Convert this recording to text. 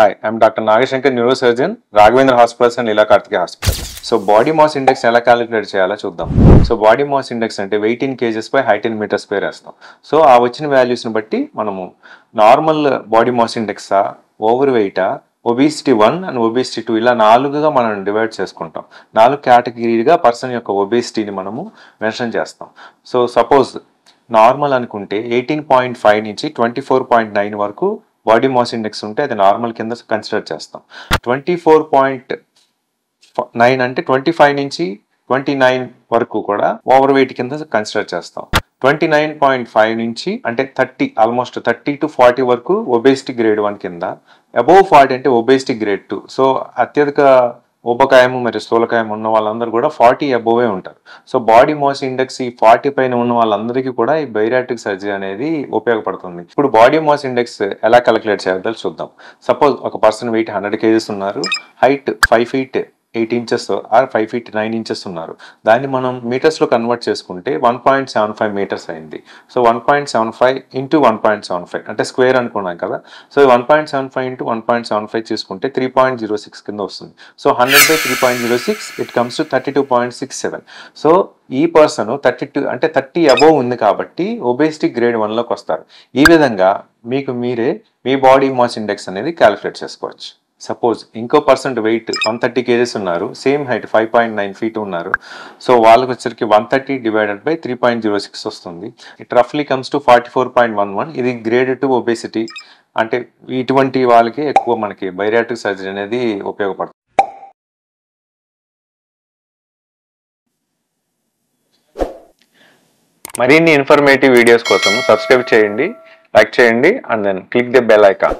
Hi, I'm Dr. Nagashankar, neurosurgeon, Raghavendra Hospitals and Lila Karthike Hospital. So body mass index ఎలా calculate చేయాలో చూద్దాం. So body mass index అంటే weight in kgs by height in metres పై రాస్తాం. So ఆ వచ్చిన వాల్యూస్ని బట్టి మనము నార్మల్ బాడీ మాస్ ఇండెక్సా, ఓవర్ వెయిటా, ఒబిసిటీ 1 అండ్ ఒబిసిటీ 2 ఇలా 4గా మనం డివైడ్ చేసుకుంటాం. 4 కేటగిరీగా పర్సన్ యొక్క ఒబిసిటీని మనము మెన్షన్ చేస్తాం. సో సపోజ్ నార్మల్ అనుకుంటే 18.5 నుంచి 24.9 వరకు బాడీ మాస్ ఇండెక్స్ ఉంటే అది నార్మల్ కింద కన్సిడర్ చేస్తాం. 24.9 అంటే 25 నుంచి 29 వరకు కూడా ఓవర్ వెయిట్ కింద కన్సిడర్ చేస్తాం. 29.5 నుంచి అంటే 30 ఆల్మోస్ట్ 30 to 40 వరకు ఒబేసిటీ గ్రేడ్ 1 కింద, అబోవ్ 40 అంటే ఒబేసిటీ గ్రేడ్ 2. సో అత్యధిక ఊబకాయము మరియు స్థూలకాయం ఉన్న వాళ్ళందరూ కూడా 40 అబోవే ఉంటారు. సో బాడీ మాస్ ఇండెక్స్ ఈ 40 పైన ఉన్న వాళ్ళందరికీ కూడా ఈ బైరాట్రిక్ సర్జరీ అనేది ఉపయోగపడుతుంది. ఇప్పుడు బాడీ మాస్ ఇండెక్స్ ఎలా క్యాలిక్యులేట్ చేయాలో చూద్దాం. సపోజ్ ఒక పర్సన్ వెయిట్ 100 kgs ఉన్నారు, height 5 feet 8 inches or 5 feet 9 inches ఉన్నారు. దాన్ని మనం మీటర్స్లో కన్వర్ట్ చేసుకుంటే 1.75 meters అయింది. సో 1.75 into 1.75 అంటే స్క్వేర్ అనుకున్నాం కదా. సో 1.75 into 1.75 తీసుకుంటే 3.06 కింద వస్తుంది. So 100/3.06 it comes to 32.67. So ఈ పర్సన్ 32 అంటే 30 అబోవ్ ఉంది కాబట్టి ఒబేసిటీ గ్రేడ్ 1లోకి వస్తారు. ఈ విధంగా మీకు మీరే మీ బాడీ మాస్ ఇండెక్స్ అనేది క్యాలిక్యులేట్ చేసుకోవచ్చు. సపోజ్ ఇంకో పర్సెంట్ వెయిట్ 130 kgs ఉన్నారు, సేమ్ హైట్ 5.9 feet ఉన్నారు. సో వాళ్ళకి వచ్చరికి 130/3.06 వస్తుంది. ఇట్ రఫ్లీ కమ్స్ టు 44.11. ఇది గ్రేడ్ 2 ఒబేసిటీ. అంటే ఇటువంటి వాళ్ళకి ఎక్కువ మనకి బైరాట్రిక్ సర్జరీ అనేది ఉపయోగపడుతుంది. మరిన్ని ఇన్ఫర్మేటివ్ వీడియోస్ కోసం సబ్స్క్రైబ్ చేయండి, లైక్ చేయండి and then click the bell icon.